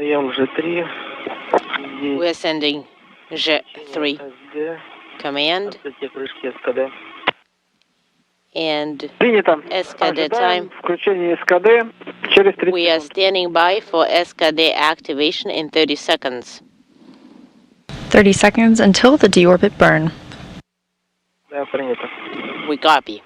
We are sending G3 command and SKD time. We are standing by for SKD activation in 30 seconds. 30 seconds until the deorbit burn. We copy.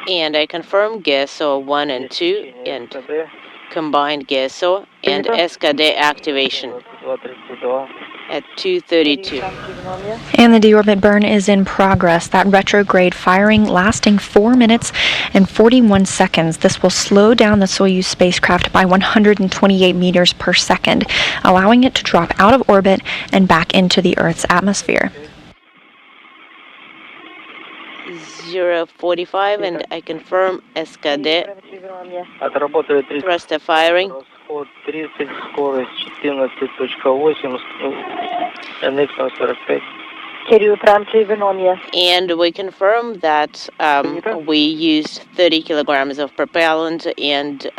And I confirm GSO 1 and 2 and combined GSO and SKD activation at 2:32. And the deorbit burn is in progress. That retrograde firing lasting 4 minutes and 41 seconds. This will slow down the Soyuz spacecraft by 128 meters per second, allowing it to drop out of orbit and back into the Earth's atmosphere. 0:45 and I confirm SKD. Thruster firing. And we confirm that we used 30 kilograms of propellant and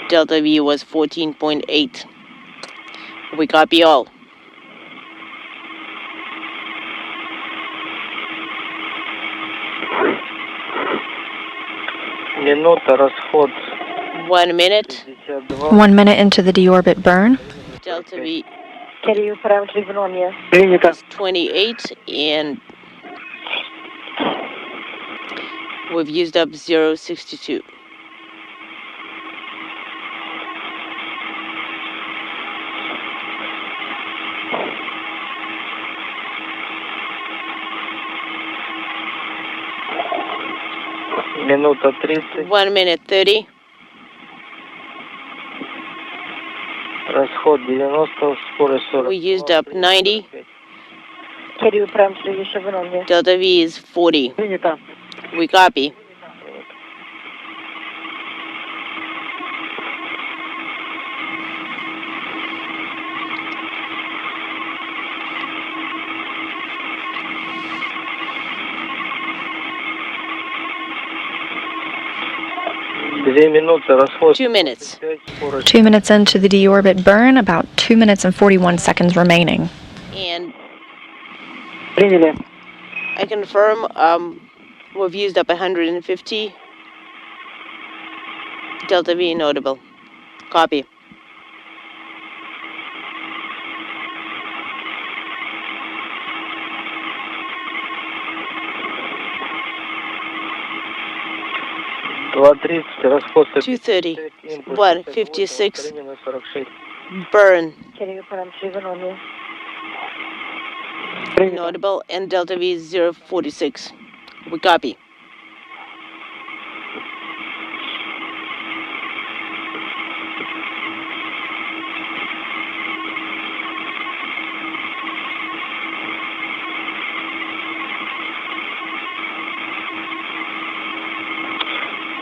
delta V was 14.8. We copy all. Расход. 1 minute. 1 minute into the deorbit burn. Delta V Принято. is 28 and we've used up 0.62. Минута 30. 1 minute 30. Расход 90, скорость 40. We used up 90. Delta V is 40. Принято. We copy. 2 minutes. 2 minutes into the deorbit burn, about 2 minutes and 41 seconds remaining. And Приняли. I confirm we've used up 150. Delta V notable. Copy. Расход 230. 156. Burn. Notable and Delta V is 0.46. We copy.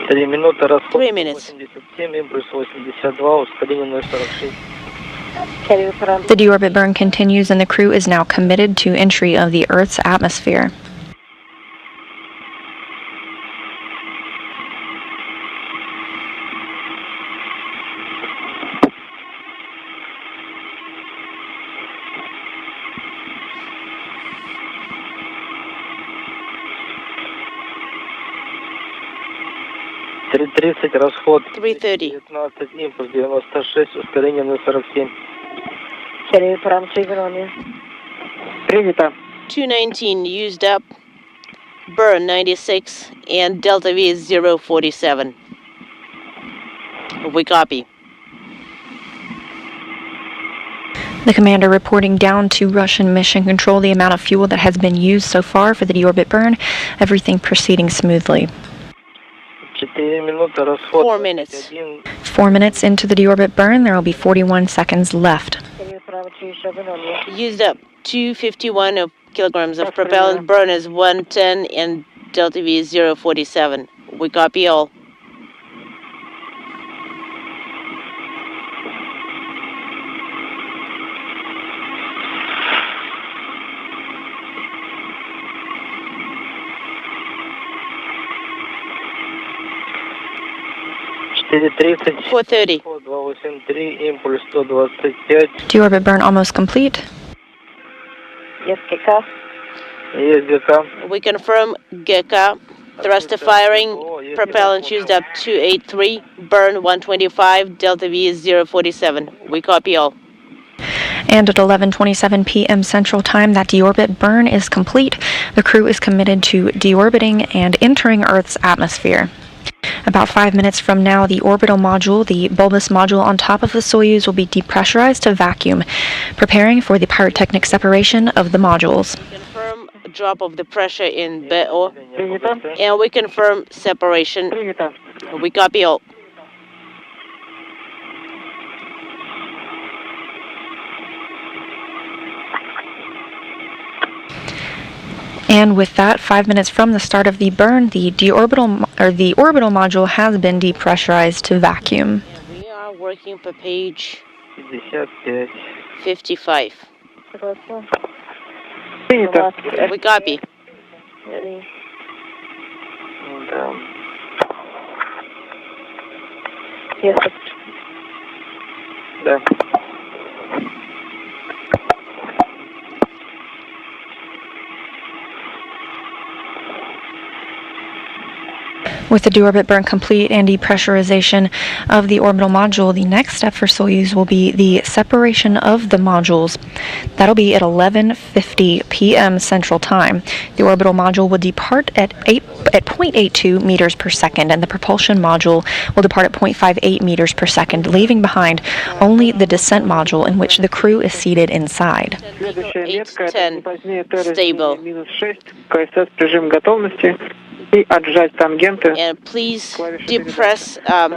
Три минуты, расход 3 minutes. 87, импульс 82, ускорение 0,46. The deorbit burn continues and the crew is now committed to entry of the Earth's atmosphere. Расход 330. 19, импульс 96, ускорение 0,47. Принято. 219 used up. Burn 96 and Delta V is 0.47. We copy. The commander reporting down to Russian Mission Control the amount of fuel that has been used so far for the deorbit burn. Everything proceeding smoothly. 4 minutes. 4 minutes into the deorbit burn, there will be 41 seconds left. Used up 251 of kilograms of propellant. Burn is 110 and Delta V is 0.47. We copy all. 4:30. 4:30. 283, импульс 125. Deorbit burn almost complete. Есть ГК. We confirm GECA. Thruster firing. Propellant used up 283. Burn 125. Delta V is 047. We copy all. And at 11:27 p.m. Central Time, that deorbit burn is complete. The crew is committed to deorbiting and entering Earth's atmosphere. About 5 minutes from now, the orbital module, the bulbous module on top of the Soyuz, will be depressurized to vacuum, preparing for the pyrotechnic separation of the modules. Confirm drop of the pressure in BO. And we confirm separation. We copy all. And with that, 5 minutes from the start of the burn, the orbital module has been depressurized to vacuum. We are working per page 55. 55. Принято. We copy. Да. Да. With the deorbit burn complete and depressurization of the orbital module, the next step for Soyuz will be the separation of the modules. That'll be at 11:50 p.m. Central Time. The orbital module will depart at 0.82 meters per second, and the propulsion module will depart at 0.58 meters per second, leaving behind only the descent module in which the crew is seated inside. 810. Stable. And please depress the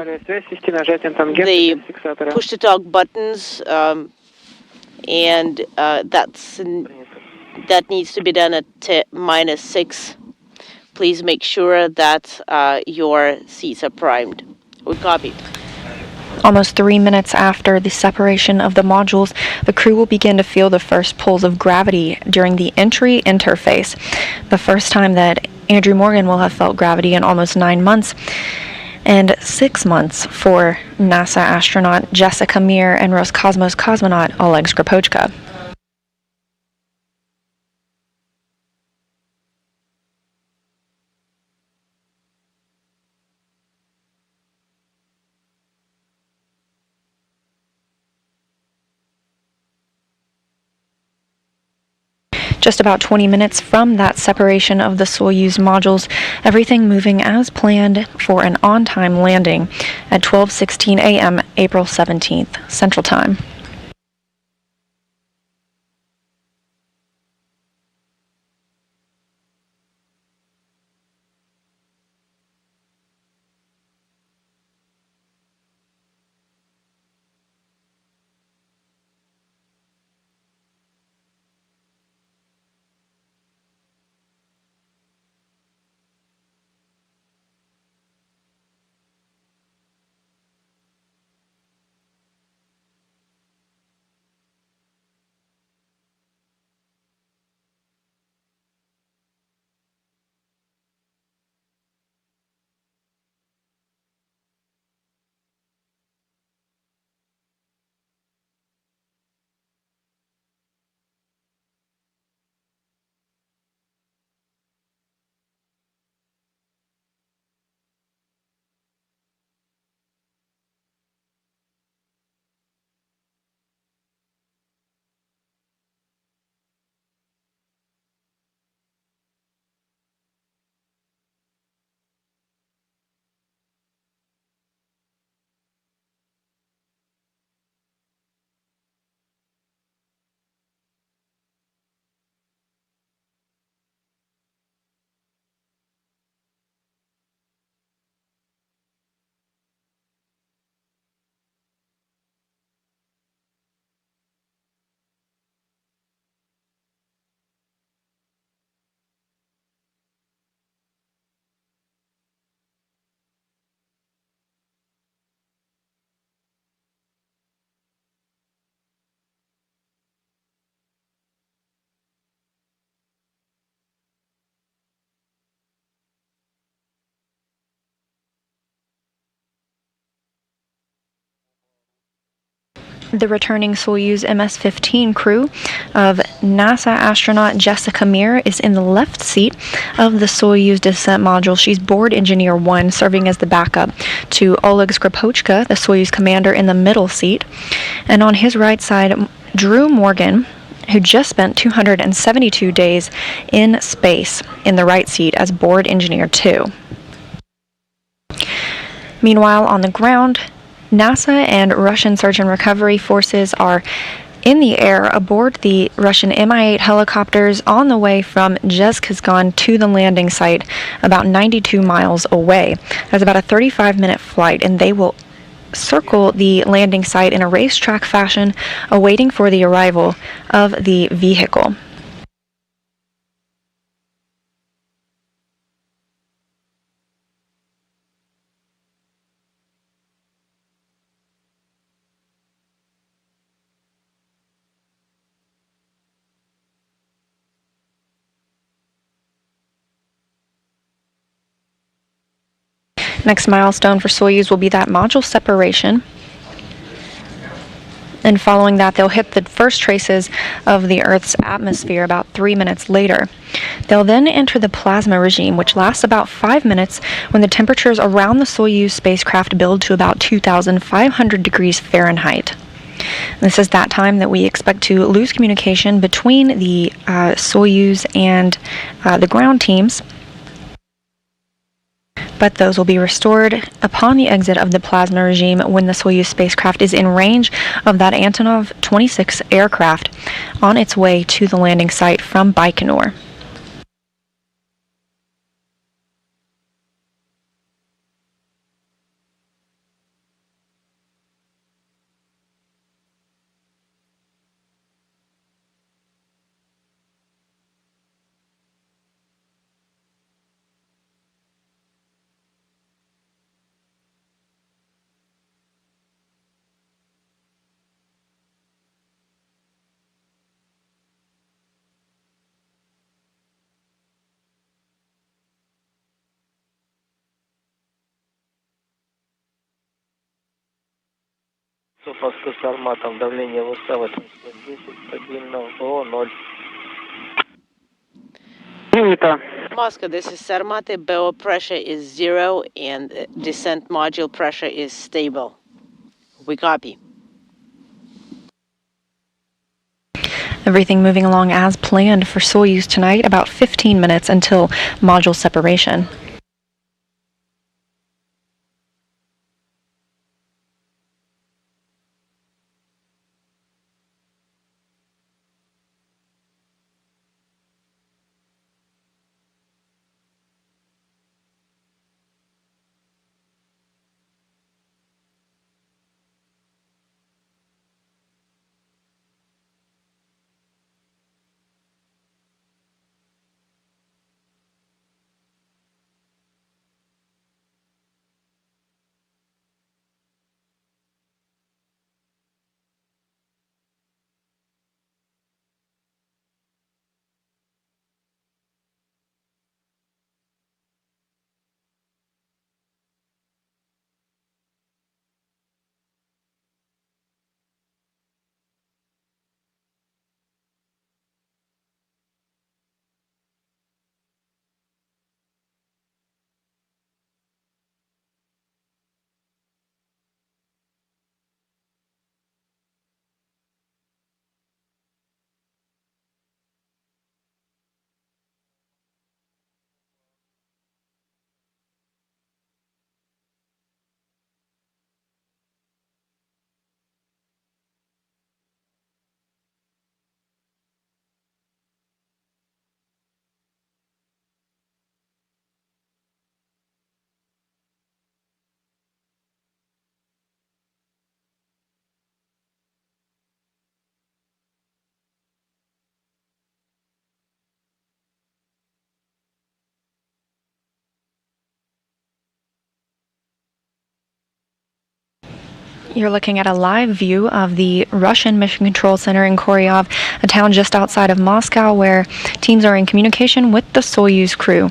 push to talk buttons, and that needs to be done at -6. Please make sure that your seats are primed. We copy. Almost 3 minutes after the separation of the modules, the crew will begin to feel the first pulls of gravity during the entry interface. The first time that Andrew Morgan will have felt gravity in almost 9 months, and 6 months for NASA astronaut Jessica Meir and Roscosmos cosmonaut Oleg Skropochka. Just about 20 minutes from that separation of the Soyuz modules, everything moving as planned for an on-time landing at 12:16 a.m. April 17th, Central Time. The returning Soyuz MS-15 crew of NASA astronaut Jessica Meir is in the left seat of the Soyuz descent module. She's board engineer 1, serving as the backup to Oleg Skripochka, the Soyuz commander, in the middle seat. And on his right side, Drew Morgan, who just spent 272 days in space, in the right seat as board engineer 2. Meanwhile, on the ground, NASA and Russian search and recovery forces are in the air aboard the Russian Mi-8 helicopters on the way from Zhezkazgan to the landing site, about 92 miles away. That's about a 35-minute flight, and they will circle the landing site in a racetrack fashion, awaiting for the arrival of the vehicle. Next milestone for Soyuz will be that module separation. And following that, they'll hit the first traces of the Earth's atmosphere about 3 minutes later. They'll then enter the plasma regime, which lasts about 5 minutes when the temperatures around the Soyuz spacecraft build to about 2,500 degrees Fahrenheit. This is that time that we expect to lose communication between the Soyuz and the ground teams, but those will be restored upon the exit of the plasma regime when the Soyuz spacecraft is in range of that Antonov 26 aircraft on its way to the landing site from Baikonur. Посадка с арматом, давление ВС 810, стабильно, ООО 0. Moscow, this is Sarmate. Bow pressure is 0 and descent module pressure is stable. We copy. Everything moving along as planned for Soyuz tonight, about 15 minutes until module separation. You're looking at a live view of the Russian Mission Control Center in Koryov, a town just outside of Moscow, where teams are in communication with the Soyuz crew.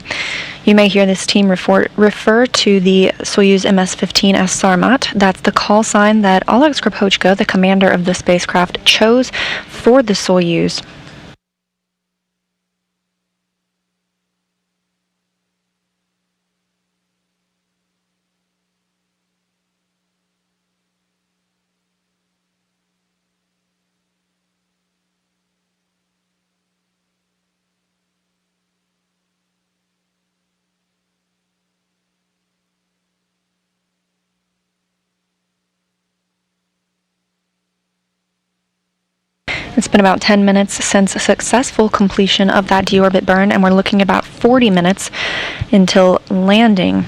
You may hear this team refer to the Soyuz ms-15 as Sarmat. That's the call sign that Oleg Skropochka, the commander of the spacecraft, chose for the Soyuz. It's been about 10 minutes since a successful completion of that deorbit burn, and we're looking at about 40 minutes until landing.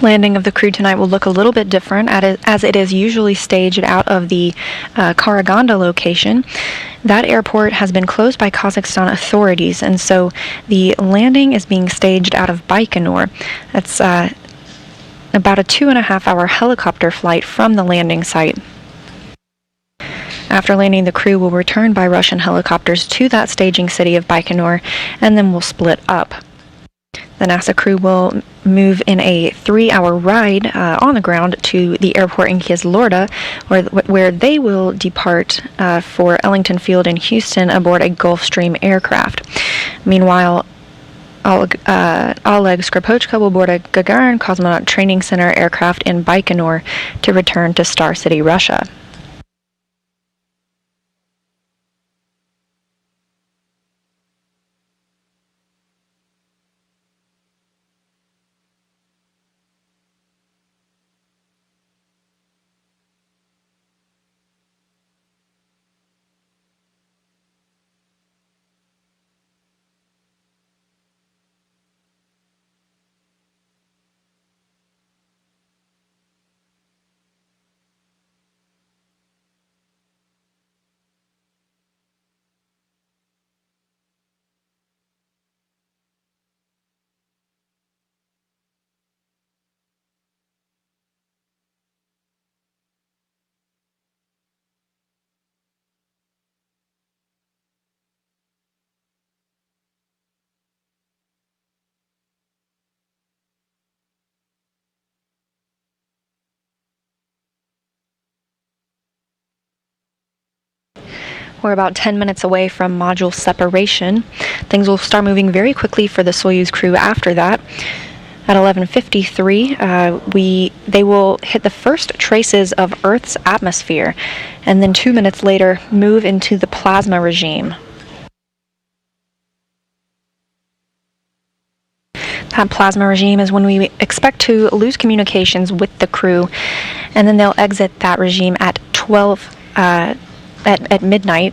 Landing of the crew tonight will look a little bit different as it is usually staged out of the Karaganda location. That airport has been closed by Kazakhstan authorities, and so the landing is being staged out of Baikonur. That's about a 2.5-hour helicopter flight from the landing site. After landing, the crew will return by Russian helicopters to that staging city of Baikonur, and then will split up. The NASA crew will move in a 3-hour ride on the ground to the airport in Kizlorda, where they will depart for Ellington Field in Houston aboard a Gulfstream aircraft. Meanwhile, Oleg Skropochka will board a Gagarin Cosmonaut Training Center aircraft in Baikonur to return to Star City, Russia. We're about 10 minutes away from module separation. Things will start moving very quickly for the Soyuz crew after that. At 11:53, they will hit the first traces of Earth's atmosphere, and then 2 minutes later move into the plasma regime. That plasma regime is when we expect to lose communications with the crew, and then they'll exit that regime at 12 at midnight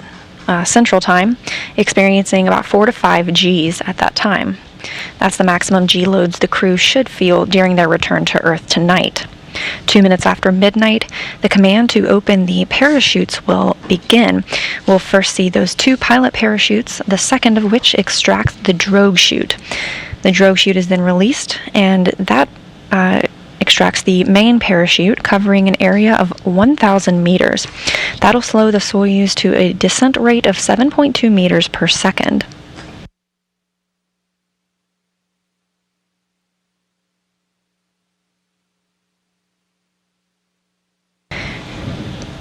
Central Time, experiencing about 4 to 5 Gs at that time. That's the maximum G loads the crew should feel during their return to Earth tonight. 2 minutes after midnight, the command to open the parachutes will begin. We'll first see those 2 pilot parachutes, the second of which extracts the drogue chute. The drogue chute is then released, and that extracts the main parachute, covering an area of 1,000 meters. That'll slow the Soyuz to a descent rate of 7.2 meters per second.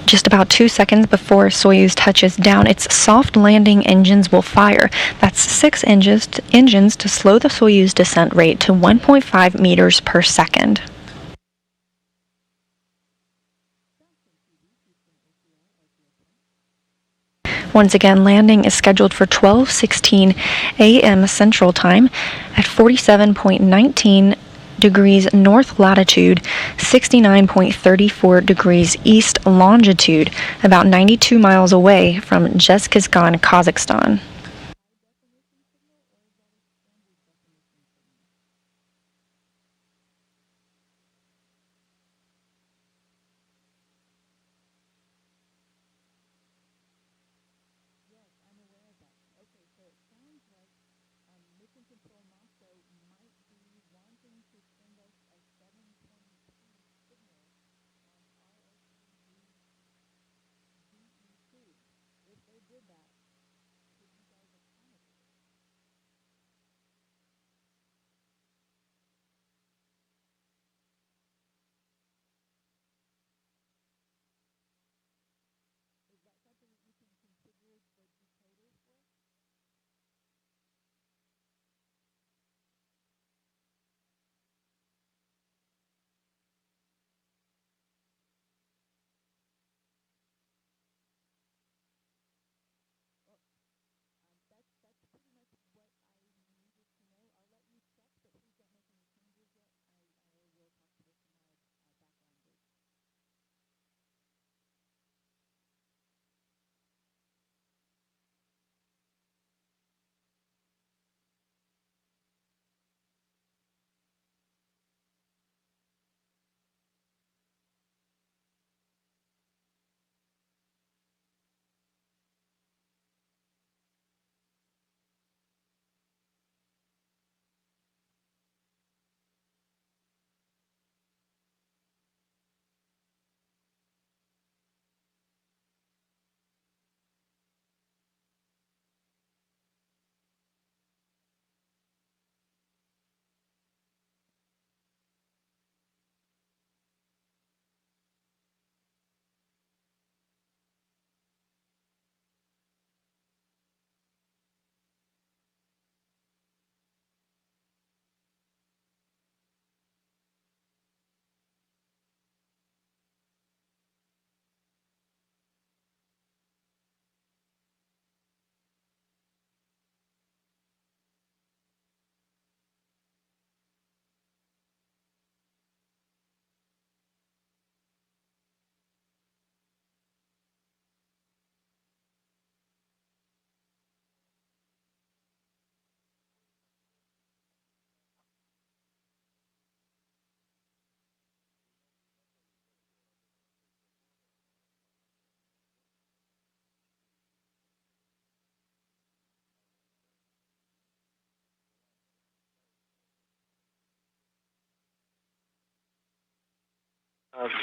Just about 2 seconds before Soyuz touches down, its soft landing engines will fire. That's 6 engines to slow the Soyuz descent rate to 1.5 meters per second. Once again, landing is scheduled for 12:16 a.m. Central Time at 47.19 degrees north latitude, 69.34 degrees east longitude, about 92 miles away from Zhezkazgan, Kazakhstan.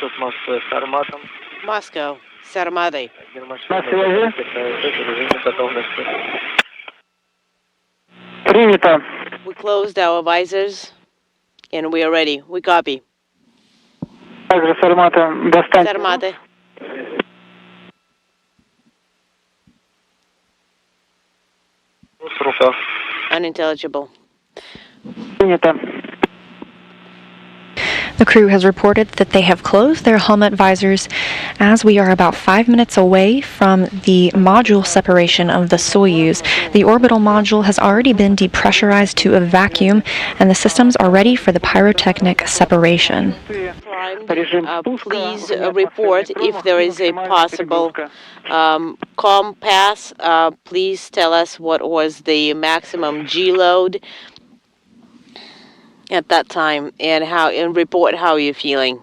Суд Москвы с Арматом. Moscow, с Армадой. На связи. Режиме готовности. Принято. We closed our visors and we are ready. We copy. Также с Армата С достаньте. Армады. В руках. Unintelligible. Принято. The crew has reported that they have closed their helmet visors as we are about 5 minutes away from the module separation of the Soyuz. The orbital module has already been depressurized to a vacuum and the systems are ready for the pyrotechnic separation. Please report if there is a possible calm pass. Please tell us what was the maximum G load at that time and report how you're feeling.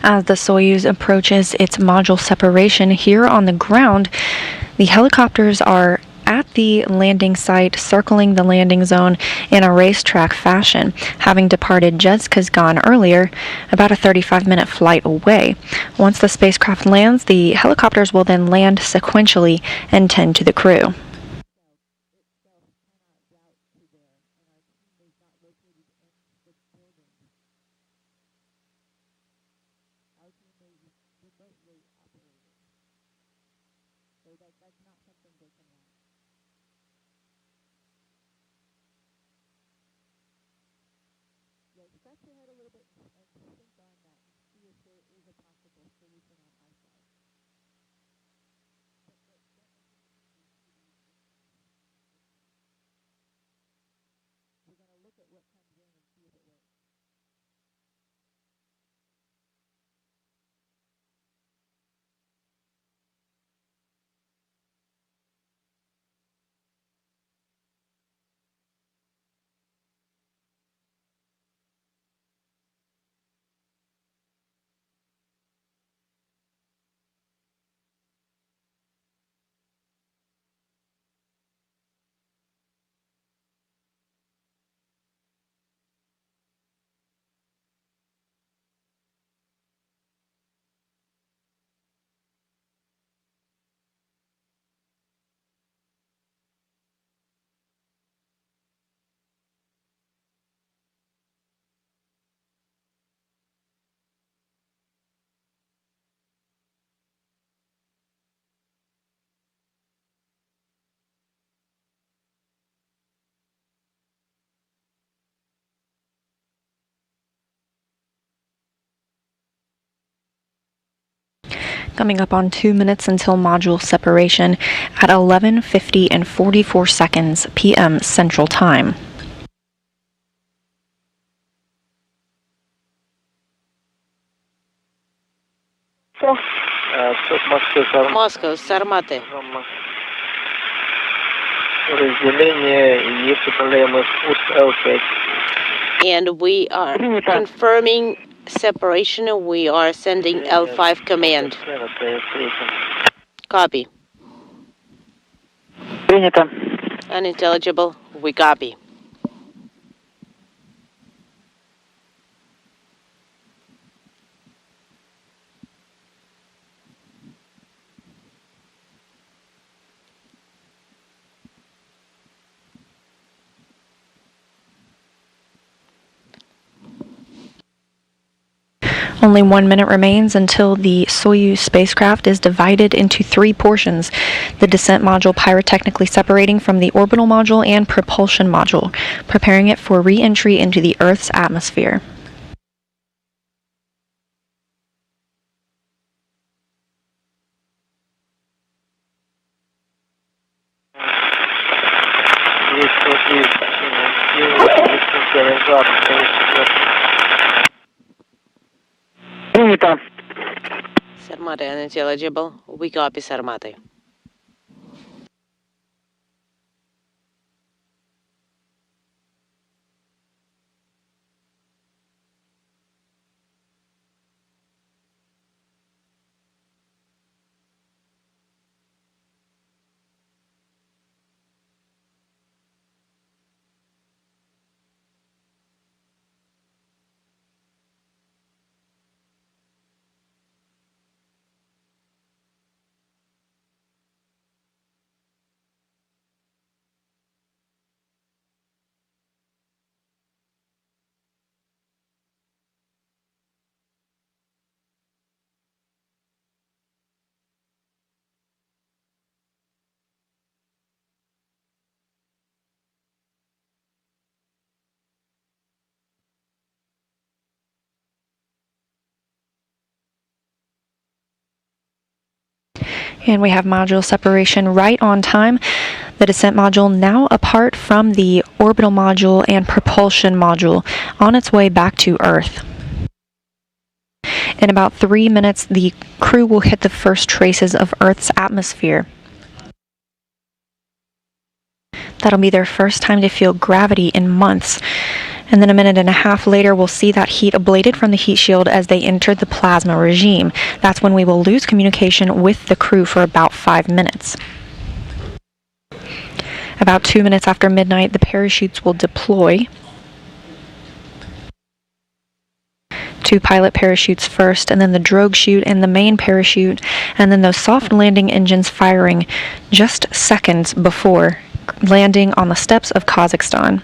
As the Soyuz approaches its module separation here on the ground, the helicopters are at the landing site, circling the landing zone in a racetrack fashion, having departed Zhezkazgan earlier, about a 35-minute flight away. Once the spacecraft lands, the helicopters will then land sequentially and tend to the crew. Coming up on 2 minutes until module separation at 11:50 and 44 seconds p.m. Central Time. Moscow, Sarmate. And we are confirming separation. We are sending L5 command. Copy. Unintelligible. We copy. Only 1 minute remains until the Soyuz spacecraft is divided into 3 portions, the descent module pyrotechnically separating from the orbital module and propulsion module, preparing it for re-entry into the Earth's atmosphere. Sarmate, unintelligible. We copy, Sarmate. And we have module separation right on time. The descent module now apart from the orbital module and propulsion module on its way back to Earth. In about 3 minutes, the crew will hit the first traces of Earth's atmosphere. That'll be their first time to feel gravity in months. And then a minute and a half later, we'll see that heat ablated from the heat shield as they enter the plasma regime. That's when we will lose communication with the crew for about 5 minutes. About 2 minutes after midnight, the parachutes will deploy. 2 pilot parachutes first, and then the drogue chute and the main parachute, and then those soft landing engines firing just seconds before landing on the steppes of Kazakhstan.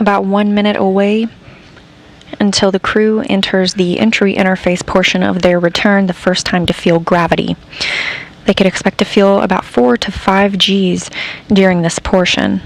about 1 minute away until the crew enters the entry interface portion of their return, the first time to feel gravity. They could expect to feel about 4 to 5 Gs during this portion.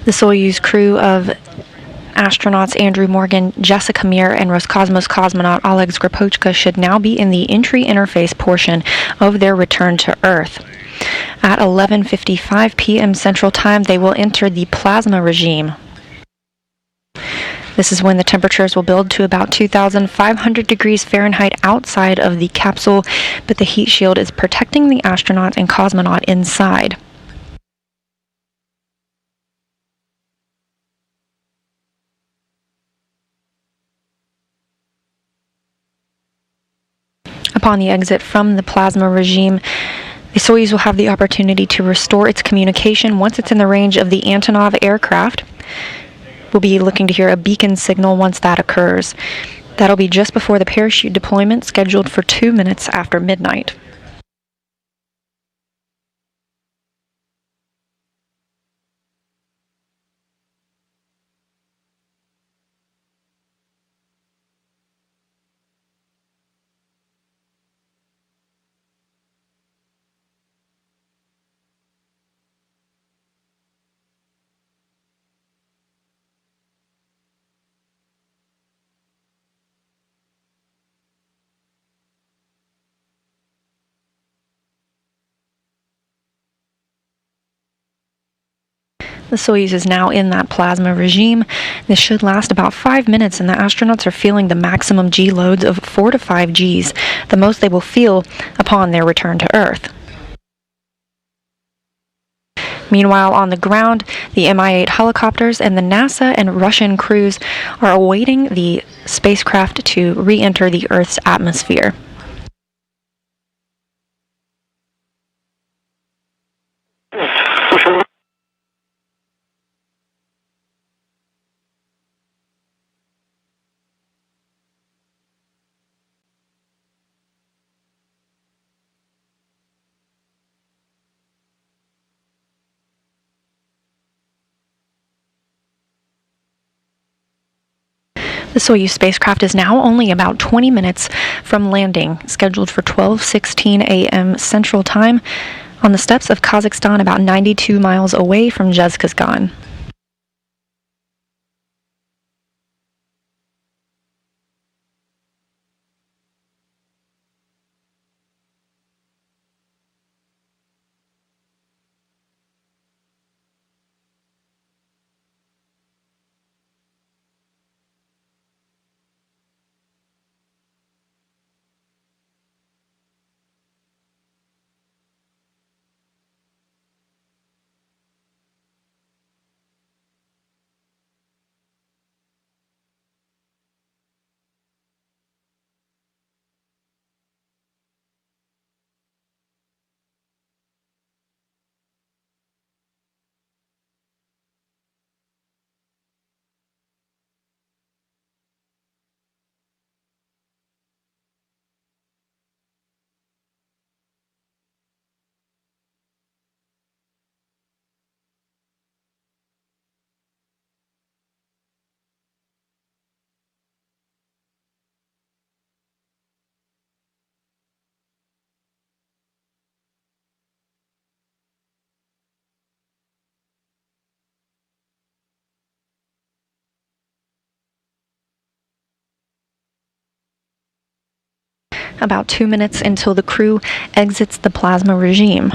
The Soyuz crew of astronauts Andrew Morgan, Jessica Meir, and Roscosmos cosmonaut Oleg Skripochka should now be in the entry interface portion of their return to Earth. At 11:55 p.m. Central Time, they will enter the plasma regime. This is when the temperatures will build to about 2,500 degrees Fahrenheit outside of the capsule, but the heat shield is protecting the astronaut and cosmonaut inside. Upon the exit from the plasma regime, the Soyuz will have the opportunity to restore its communication once it's in the range of the Antonov aircraft. We'll be looking to hear a beacon signal once that occurs. That'll be just before the parachute deployment, scheduled for 2 minutes after midnight. The Soyuz is now in that plasma regime. This should last about 5 minutes, and the astronauts are feeling the maximum G loads of 4 to 5 Gs, the most they will feel upon their return to Earth. Meanwhile, on the ground, the Mi-8 helicopters and the NASA and Russian crews are awaiting the spacecraft to re-enter the Earth's atmosphere. The Soyuz spacecraft is now only about 20 minutes from landing, scheduled for 12:16 a.m. Central Time, on the steppes of Kazakhstan, about 92 miles away from Zhezkazgan. About 2 minutes until the crew exits the plasma regime.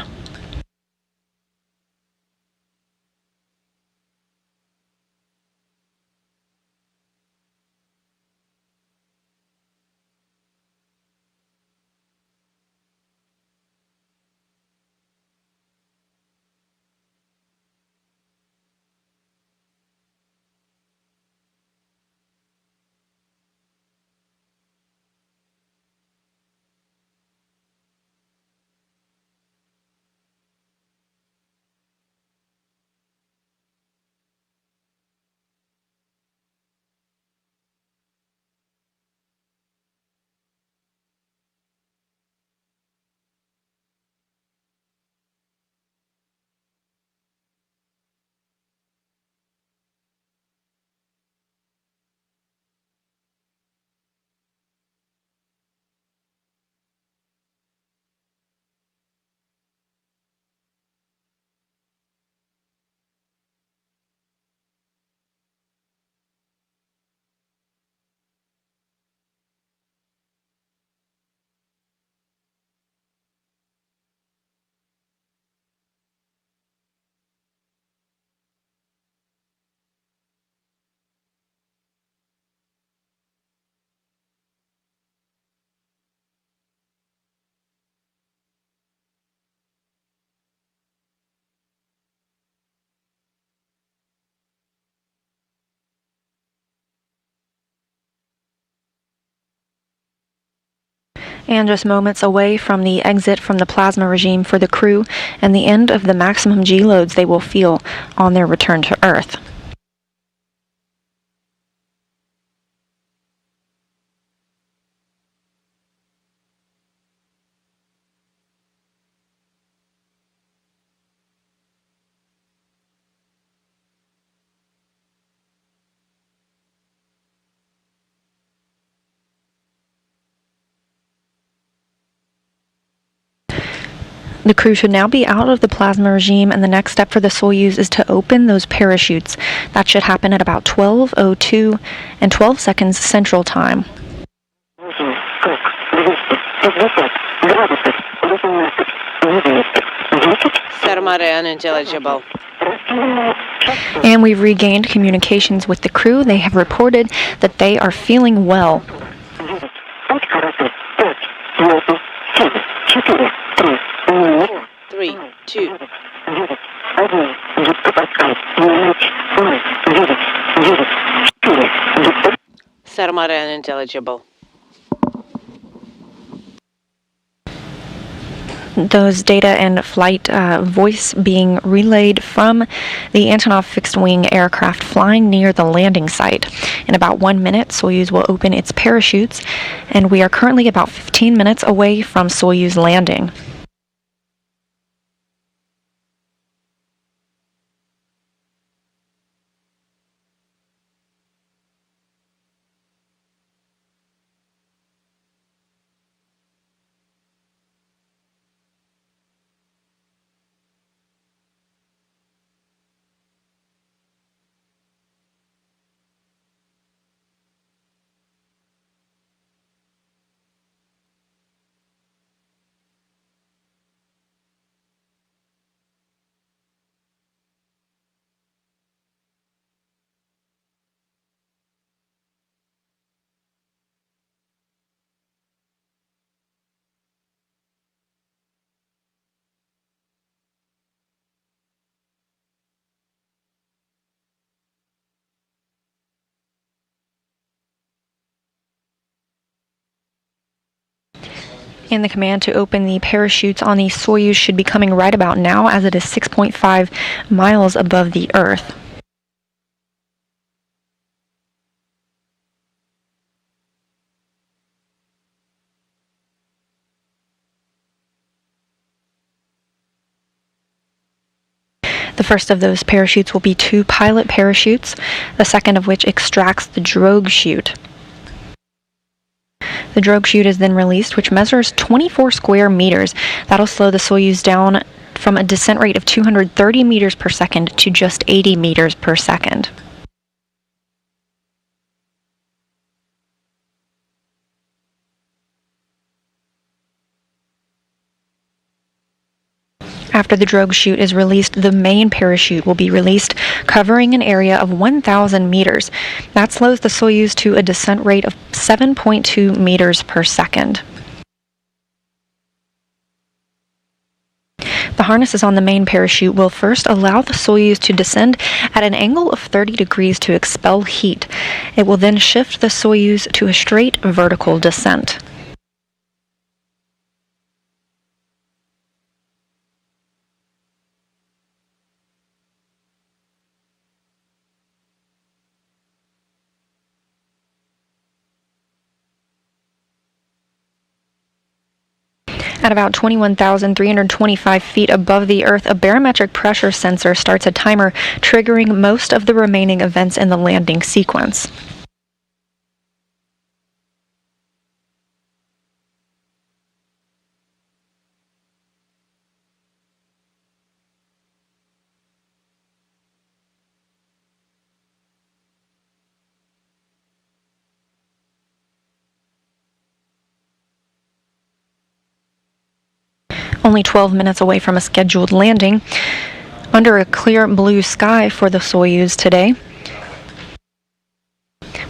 And just moments away from the exit from the plasma regime for the crew and the end of the maximum G loads they will feel on their return to Earth. The crew should now be out of the plasma regime, and the next step for the Soyuz is to open those parachutes. That should happen at about 12:02 and 12 seconds Central Time. Sarmare unintelligible. And we've regained communications with the crew. They have reported that they are feeling well. 3, 2. Sarmare unintelligible. Those data and flight voice being relayed from the Antonov fixed-wing aircraft flying near the landing site. In about 1 minute, Soyuz will open its parachutes, and we are currently about 15 minutes away from Soyuz landing. And the command to open the parachutes on the Soyuz should be coming right about now, as it is 6.5 miles above the Earth. The first of those parachutes will be 2 pilot parachutes, the second of which extracts the drogue chute. The drogue chute is then released, which measures 24 square meters. That'll slow the Soyuz down from a descent rate of 230 meters per second to just 80 meters per second. After the drogue chute is released, the main parachute will be released, covering an area of 1,000 meters. That slows the Soyuz to a descent rate of 7.2 meters per second. The harnesses on the main parachute will first allow the Soyuz to descend at an angle of 30 degrees to expel heat. It will then shift the Soyuz to a straight vertical descent. At about 21,325 feet above the Earth, a barometric pressure sensor starts a timer, triggering most of the remaining events in the landing sequence. Only 12 minutes away from a scheduled landing, under a clear blue sky for the Soyuz today,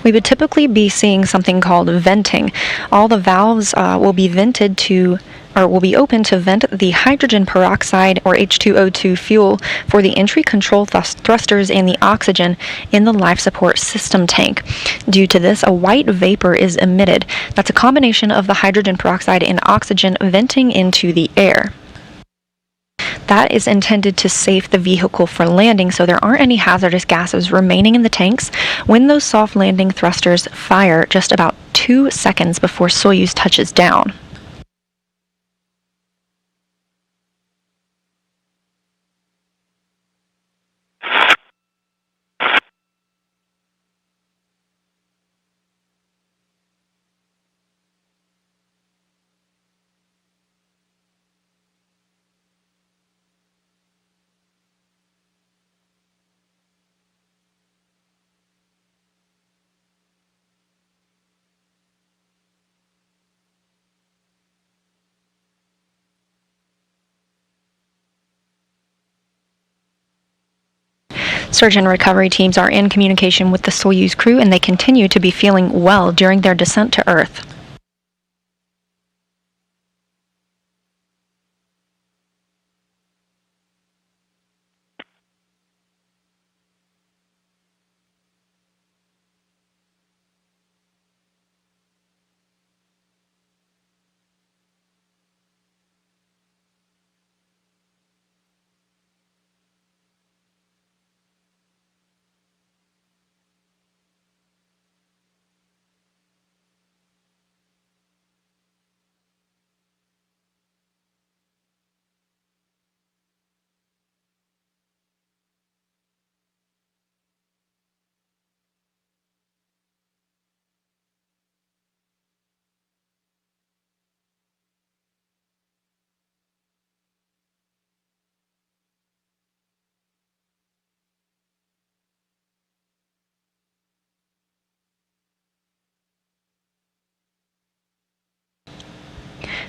we would typically be seeing something called venting. All the valves will be open to vent the hydrogen peroxide or H2O2 fuel for the entry control thrusters and the oxygen in the life support system tank. Due to this, a white vapor is emitted. That's a combination of the hydrogen peroxide and oxygen venting into the air. That is intended to safe the vehicle for landing, so there aren't any hazardous gases remaining in the tanks when those soft landing thrusters fire just about 2 seconds before Soyuz touches down. Search and recovery teams are in communication with the Soyuz crew, and they continue to be feeling well during their descent to Earth.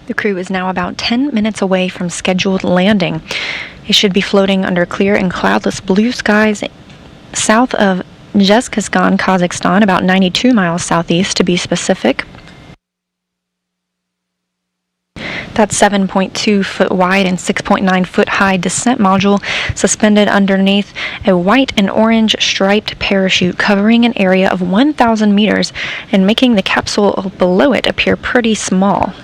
The crew is now about 10 minutes away from scheduled landing. It should be floating under clear and cloudless blue skies south of Zhezkazgan, Kazakhstan, about 92 miles southeast to be specific. That 7.2 foot wide and 6.9 foot high descent module suspended underneath a white and orange striped parachute covering an area of 1,000 meters and making the capsule below it appear pretty small.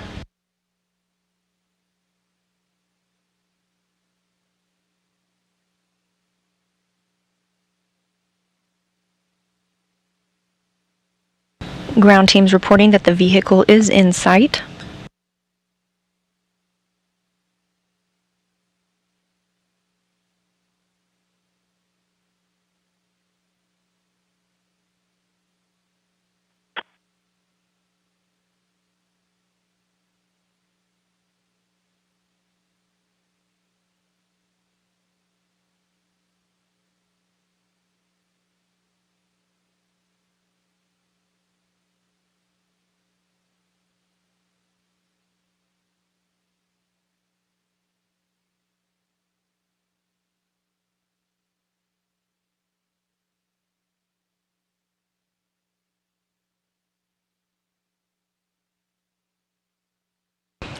Ground teams reporting that the vehicle is in sight.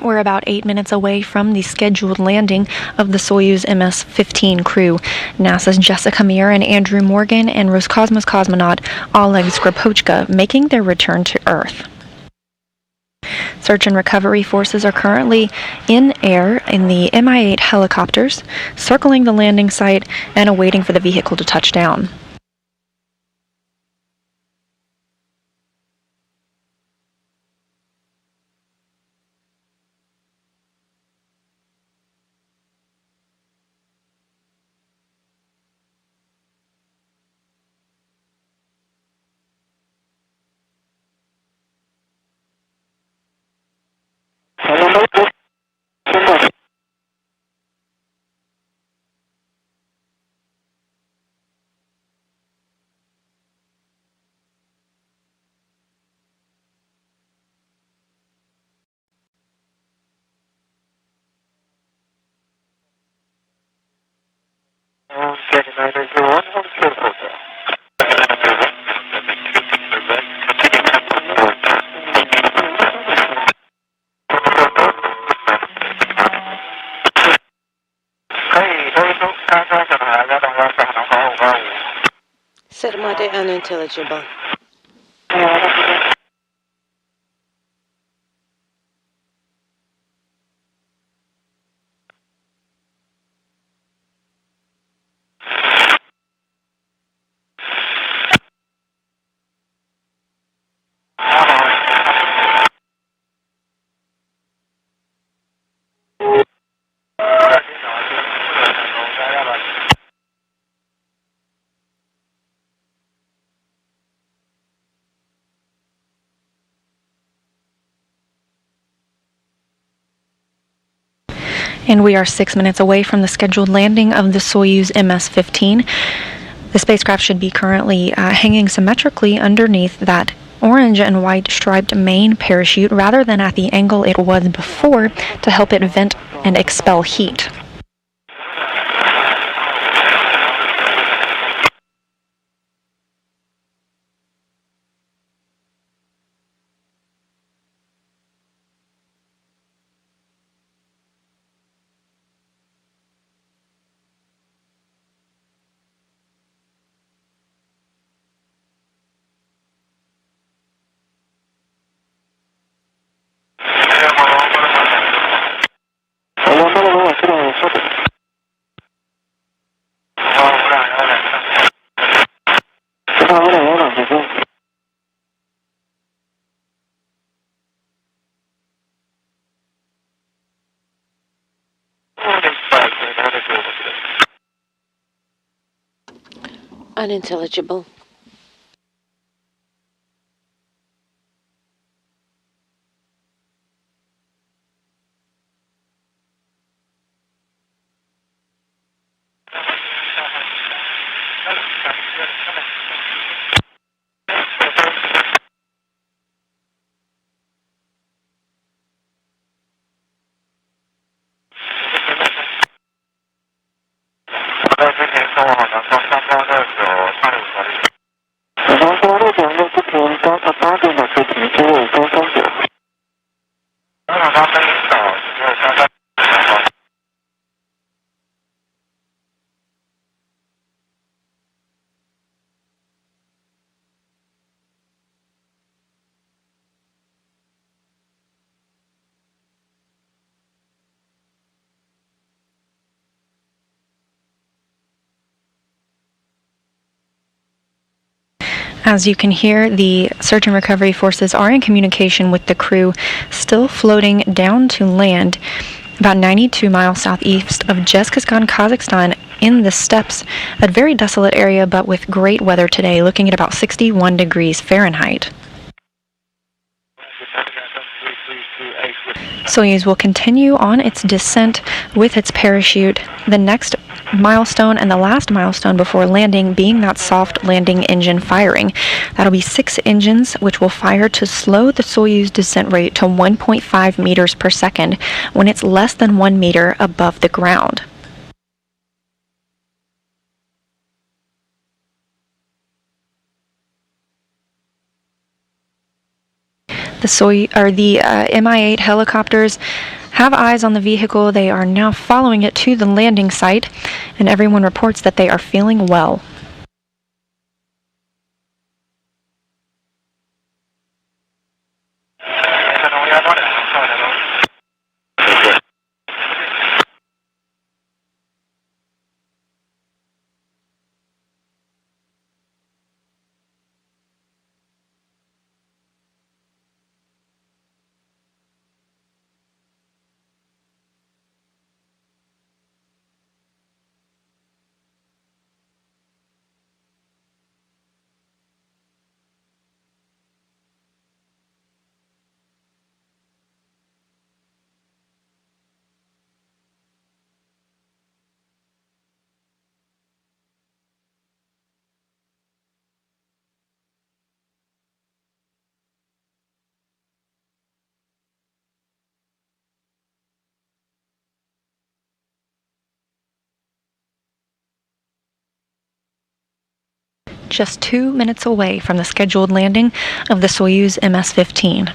We're about 8 minutes away from the scheduled landing of the Soyuz MS-15 crew. NASA's Jessica Meir and Andrew Morgan and Roscosmos cosmonaut Oleg Skripochka making their return to Earth. Search and recovery forces are currently in air in the Mi-8 helicopters, circling the landing site and awaiting for the vehicle to touch down. Sarmate unintelligible. And we are 6 minutes away from the scheduled landing of the Soyuz MS-15. The spacecraft should be currently hanging symmetrically underneath that orange and white striped main parachute rather than at the angle it was before to help it vent and expel heat. Unintelligible. As you can hear, the search and recovery forces are in communication with the crew, still floating down to land about 92 miles southeast of Jezkazgan, Kazakhstan, in the steppes, a very desolate area, but with great weather today, looking at about 61 degrees Fahrenheit. Soyuz will continue on its descent with its parachute. The next milestone and the last milestone before landing being that soft landing engine firing. That'll be 6 engines which will fire to slow the Soyuz descent rate to 1.5 meters per second when it's less than 1 meter above the ground. The Mi-8 helicopters have eyes on the vehicle. They are now following it to the landing site, and everyone reports that they are feeling well. Just 2 minutes away from the scheduled landing of the Soyuz MS-15.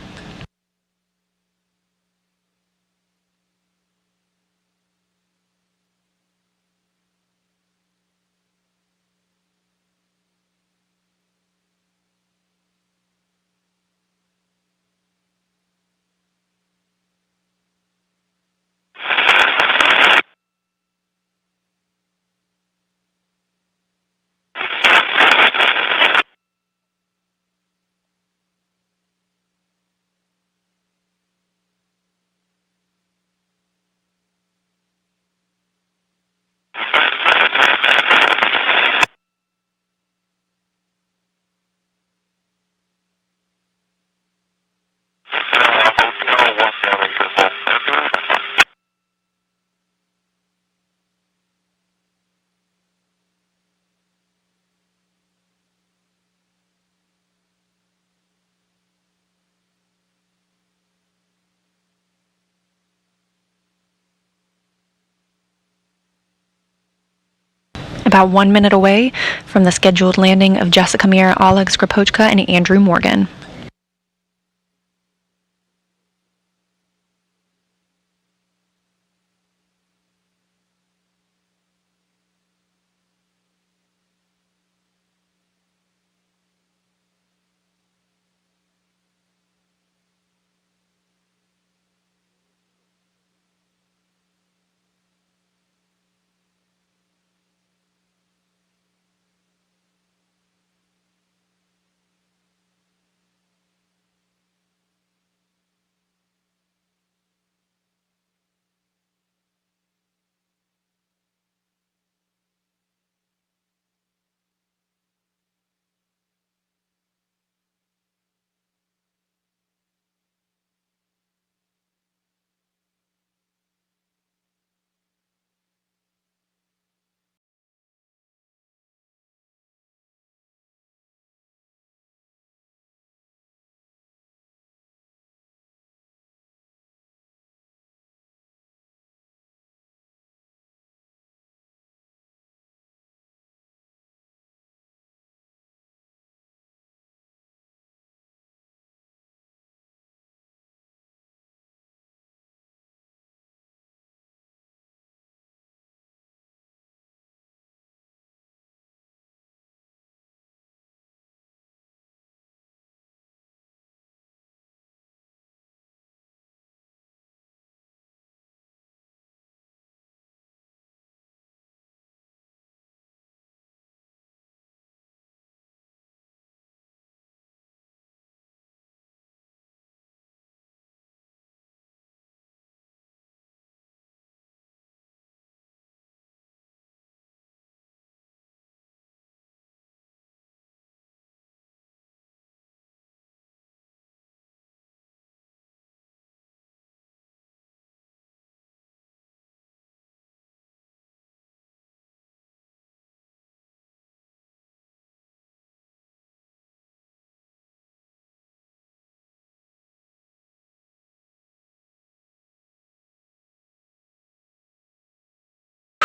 About 1 minute away from the scheduled landing of Jessica Meir, Oleg Skripochka, and Andrew Morgan.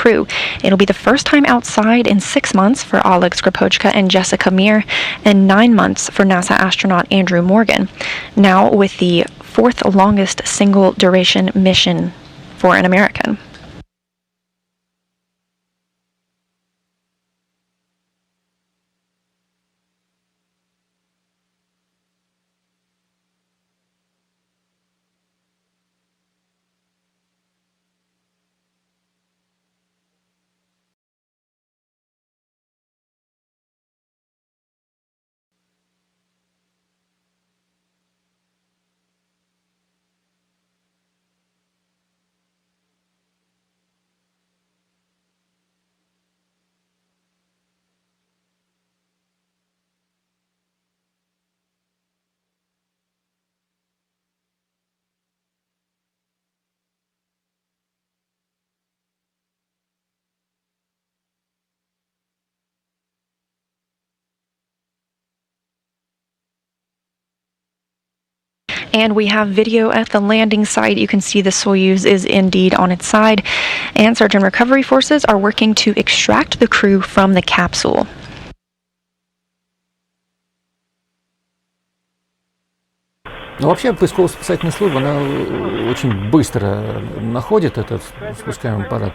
crew. It'll be the first time outside in 6 months for Oleg Skripochka and Jessica Meir, and 9 months for NASA astronaut Andrew Morgan. Now with the 4th longest single duration mission for an American. And we have video at the landing site. You can see the Soyuz is indeed on its side, and search and recovery forces are working to extract the crew from the capsule. Ну, вообще, поисково-спасательная служба, она очень быстро находит этот спускаемый аппарат.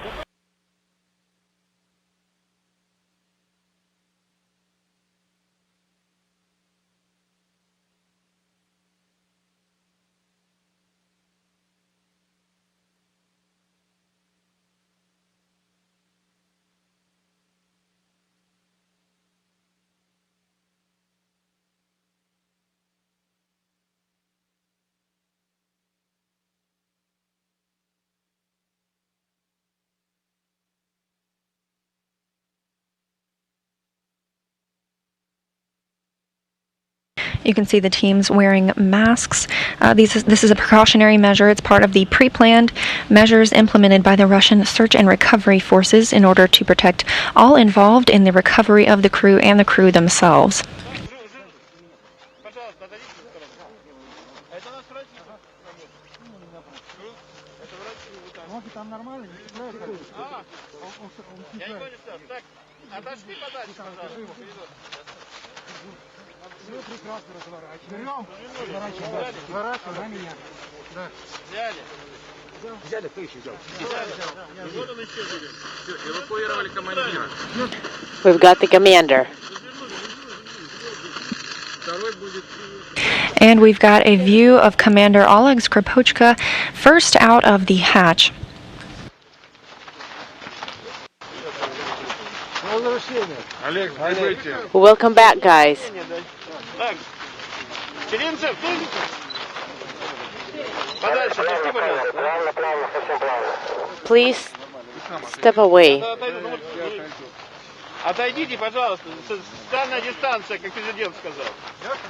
You can see the teams wearing masks. This is a precautionary measure. It's part of the pre-planned measures implemented by the Russian search and recovery forces in order to protect all involved in the recovery of the crew and the crew themselves. We've got the commander. And we've got a view of Commander Oleg Skripochka first out of the hatch. Welcome back, guys. Please step away.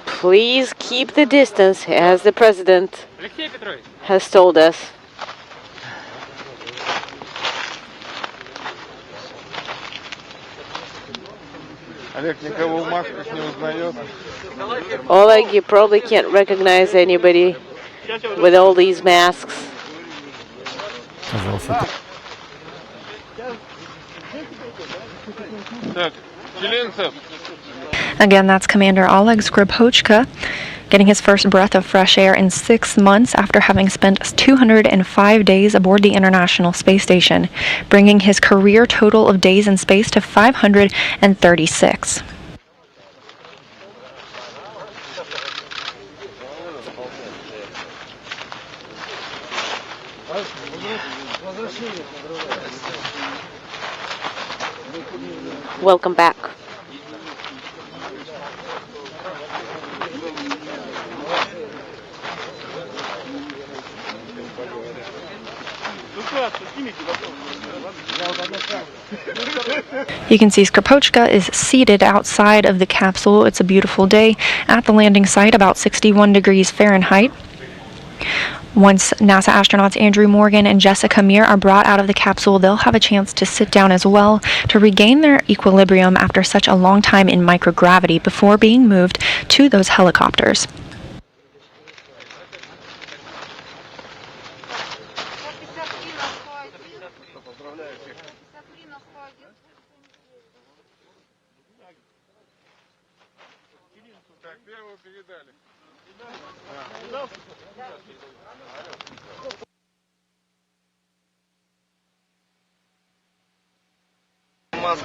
Please keep the distance, as the president has told us. Oleg, you probably can't recognize anybody with all these masks. Again, that's Commander Oleg Skripochka getting his first breath of fresh air in 6 months after having spent 205 days aboard the International Space Station, bringing his career total of days in space to 536. Welcome back. You can see Skripochka is seated outside of the capsule. It's a beautiful day at the landing site, about 61 degrees Fahrenheit. Once NASA astronauts Andrew Morgan and Jessica Meir are brought out of the capsule, they'll have a chance to sit down as well to regain their equilibrium after such a long time in microgravity before being moved to those helicopters.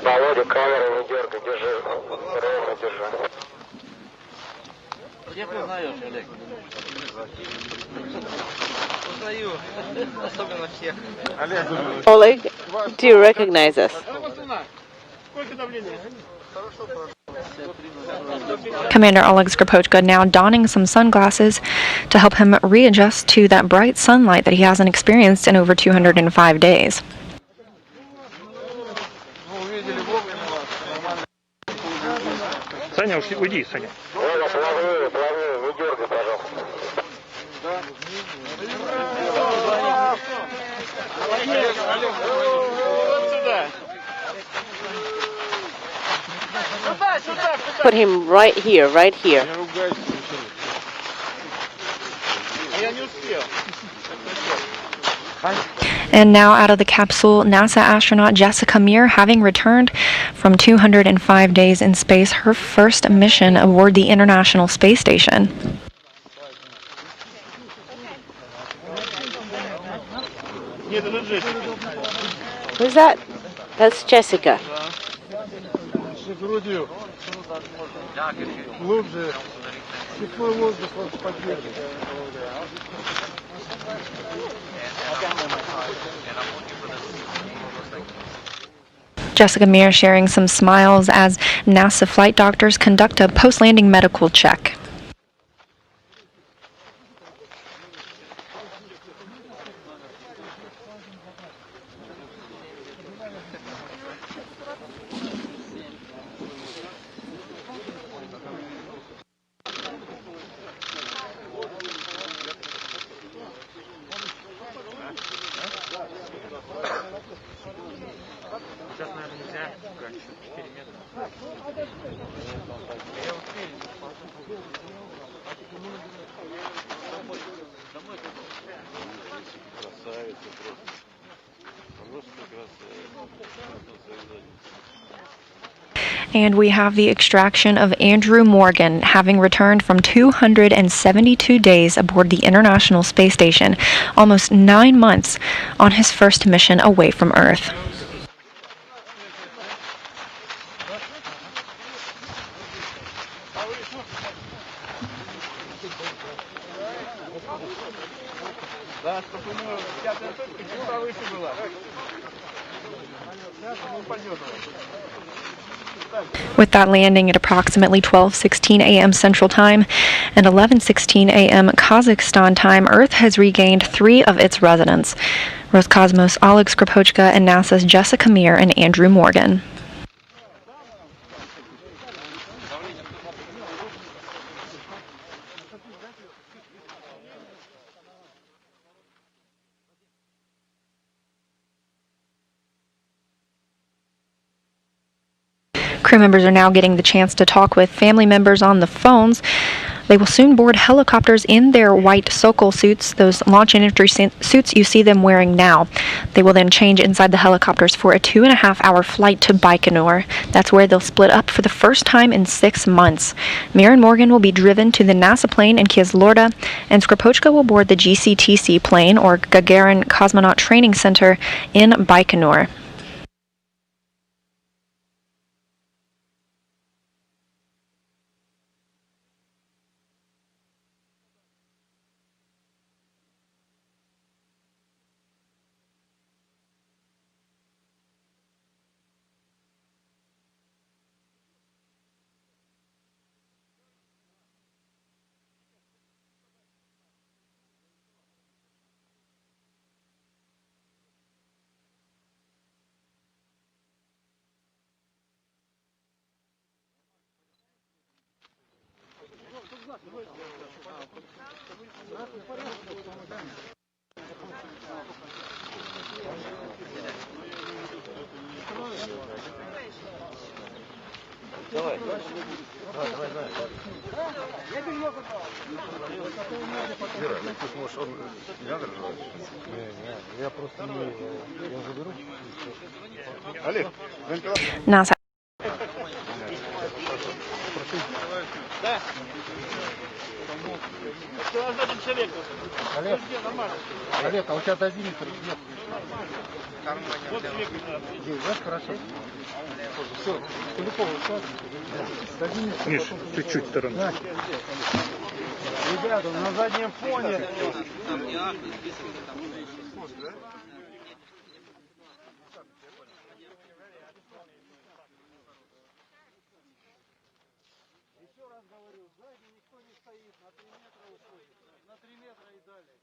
Володя, камеру не дергай, держи. Ровно держи. Всех узнаешь, Олег? Узнаю. Особенно всех. Oleg, do you recognize us? Commander Oleg Skripochka now donning some sunglasses to help him readjust to that bright sunlight that he hasn't experienced in over 205 days. Саня, уйди, Саня. Плавнее, плавнее, не дергай, пожалуйста. Put him right here, right here. And now out of the capsule, NASA astronaut Jessica Meir, having returned from 205 days in space, her first mission aboard the International Space Station. Who's that? That's Jessica. Jessica Meir sharing some smiles as NASA flight doctors conduct a post-landing medical check. Сейчас, наверное, нельзя. Как еще 4 метра. Красавица просто. Просто красавица. And we have the extraction of Andrew Morgan, having returned from 272 days aboard the International Space Station, almost 9 months on his first mission away from Earth. With that landing at approximately 12:16 a.m. Central Time and 11:16 a.m. Kazakhstan time, Earth has regained 3 of its residents: Roscosmos' Oleg Skripochka and NASA's Jessica Meir and Andrew Morgan. Crew members are now getting the chance to talk with family members on the phones. They will soon board helicopters in their white Sokol suits, those launch and entry suits you see them wearing now. They will then change inside the helicopters for a 2.5-hour flight to Baikonur. That's where they'll split up for the first time in 6 months. Meir and Morgan will be driven to the NASA plane in Kyslorda, and Skripochka will board the GCTC plane, or Gagarin Cosmonaut Training Center, in Baikonur. Давай. Вера, ты можешь, он не надо разжевать? Не, я просто не, я заберу. Олег, NASA Да. Что у нас один человек? Олег, Олег, а у тебя дозиметр нет? Вот человек. Есть, да? Хорошо. Все, Куликова, дозиметр. Миш, чуть-чуть в сторону. Да. Ребята, на заднем фоне. Там не ахнет, списывайте там. Еще раз говорю, сзади никто не стоит, на 3 метра уходит. На 3 метра и далее.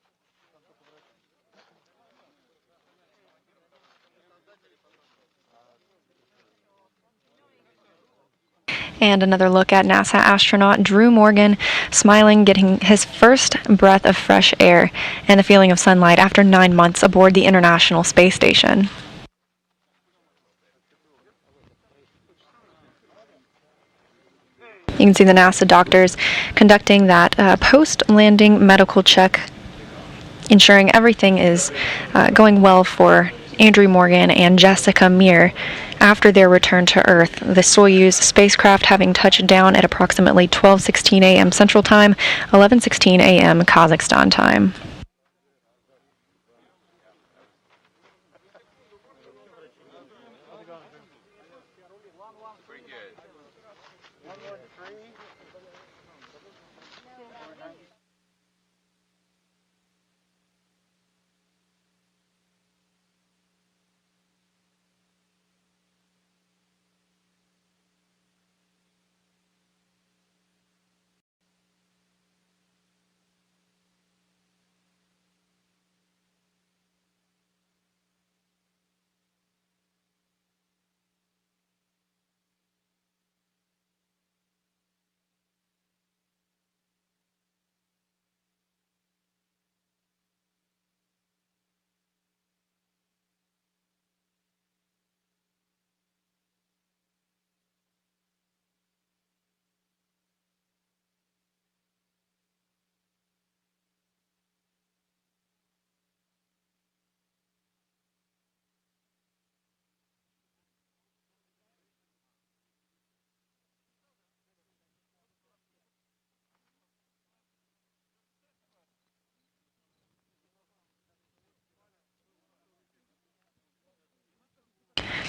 And another look at NASA astronaut Drew Morgan smiling, getting his first breath of fresh air and the feeling of sunlight after 9 months aboard the International Space Station. You can see the NASA doctors conducting that post-landing medical check, ensuring everything is going well for Andrew Morgan and Jessica Meir after their return to Earth. The Soyuz spacecraft having touched down at approximately 12:16 a.m. Central Time, 11:16 a.m. Kazakhstan time.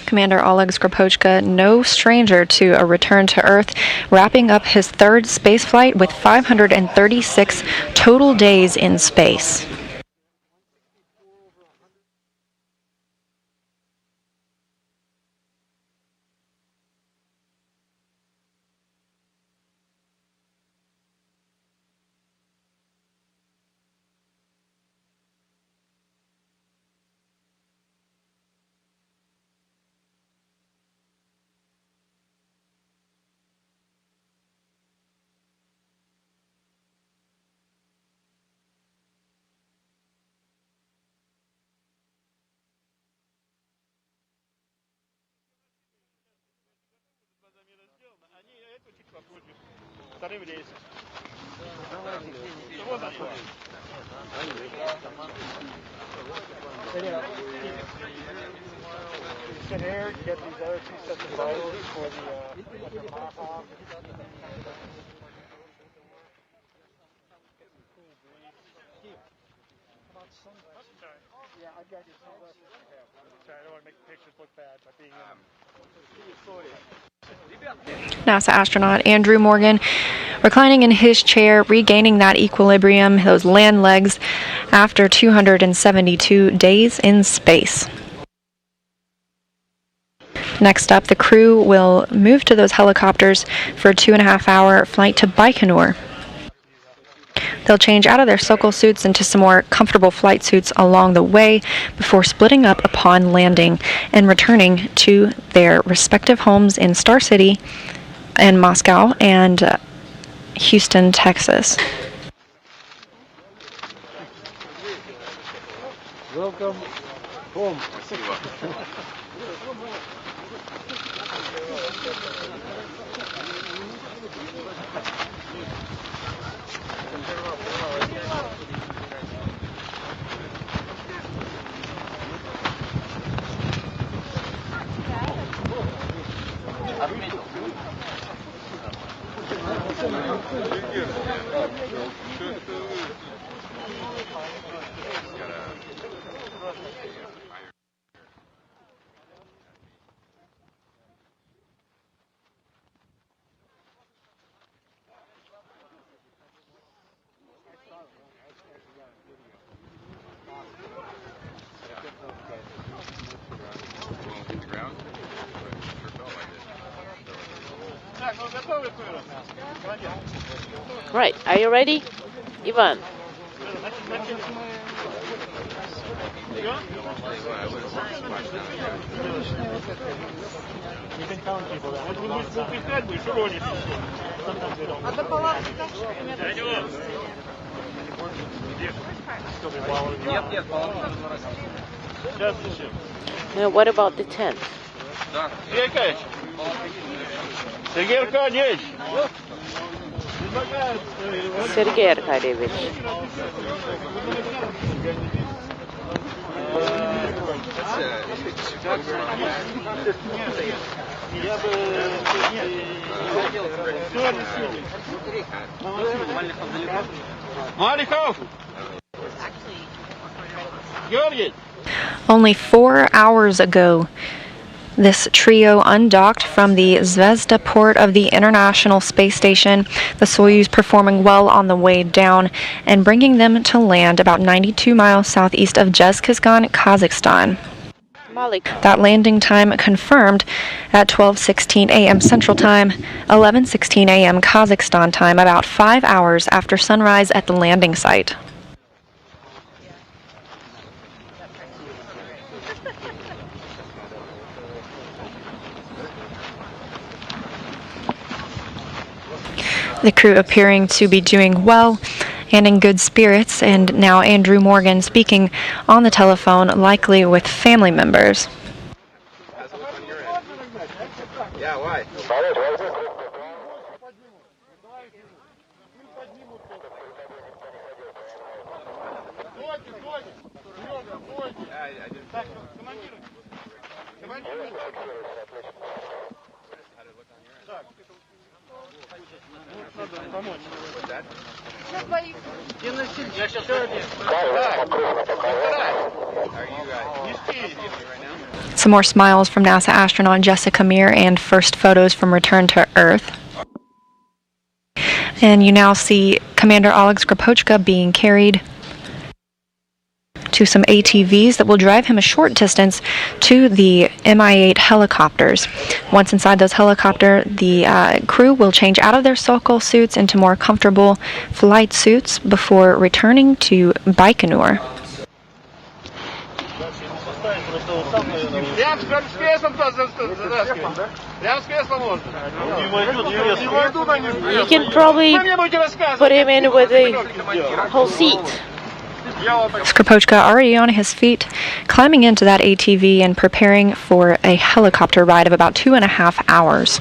Commander Oleg Skropochka, no stranger to a return to Earth, wrapping up his third spaceflight with 536 total days in space. Вторым рейсом. Sit here, get these other 2 sets of vitals for the pop-off. Yeah, I've got your sunglasses. Sorry, I don't want to make the pictures look bad by being NASA astronaut Andrew Morgan reclining in his chair, regaining that equilibrium, those land legs, after 272 days in space. Next up, the crew will move to those helicopters for a 2.5-hour flight to Baikonur. They'll change out of their Sokol suits into some more comfortable flight suits along the way before splitting up upon landing and returning to their respective homes in Star City and Moscow and Houston, Texas. Welcome home. Right, are you ready? Ivan. You can count people. Вот вы будете выпускать, будешь уронить. А до палатки так что? Нет, палатка. Сейчас зачем? Now what about the tent? Сергей Аркадьевич! Сергей Аркадьевич! Sergey Arkadyevich. Я бы... Маликов! Георгий! Only 4 hours ago, this trio undocked from the Zvezda port of the International Space Station, the Soyuz performing well on the way down and bringing them to land about 92 miles southeast of Zhezkazgan, Kazakhstan. Malik. That landing time confirmed at 12:16 a.m. Central Time, 11:16 a.m. Kazakhstan time, about 5 hours after sunrise at the landing site. The crew appearing to be doing well and in good spirits, and now Andrew Morgan speaking on the telephone, likely with family members. Yeah, why? Я сейчас один. Some more smiles from NASA astronaut Jessica Meir and first photos from return to Earth. And you now see Commander Oleg Skropochka being carried to some ATVs that will drive him a short distance to the Mi-8 helicopters. Once inside those helicopters, the crew will change out of their Sokol suits into more comfortable flight suits before returning to Baikonur. Прям с креслом затаскивай. Прям с креслом можно. Не войду на них. You can probably Вы мне будете рассказывать. put him in with the whole seat. Skropochka already on his feet, climbing into that ATV and preparing for a helicopter ride of about 2.5 hours.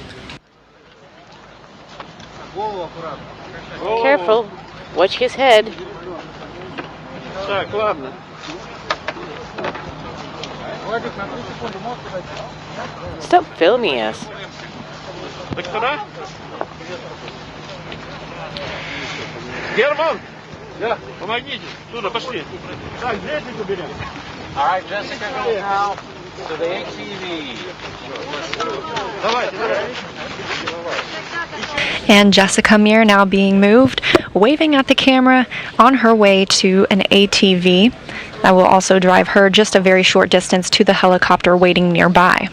Careful, watch his head. Так, ладно. Stop filming us. Так сюда? Герман! Помогите! Сюда, пошли! Так, здесь уберем. All right, Jessica, go now to the ATV. Давайте, давайте. And Jessica Meir now being moved, waving at the camera on her way to an ATV that will also drive her just a very short distance to the helicopter waiting nearby.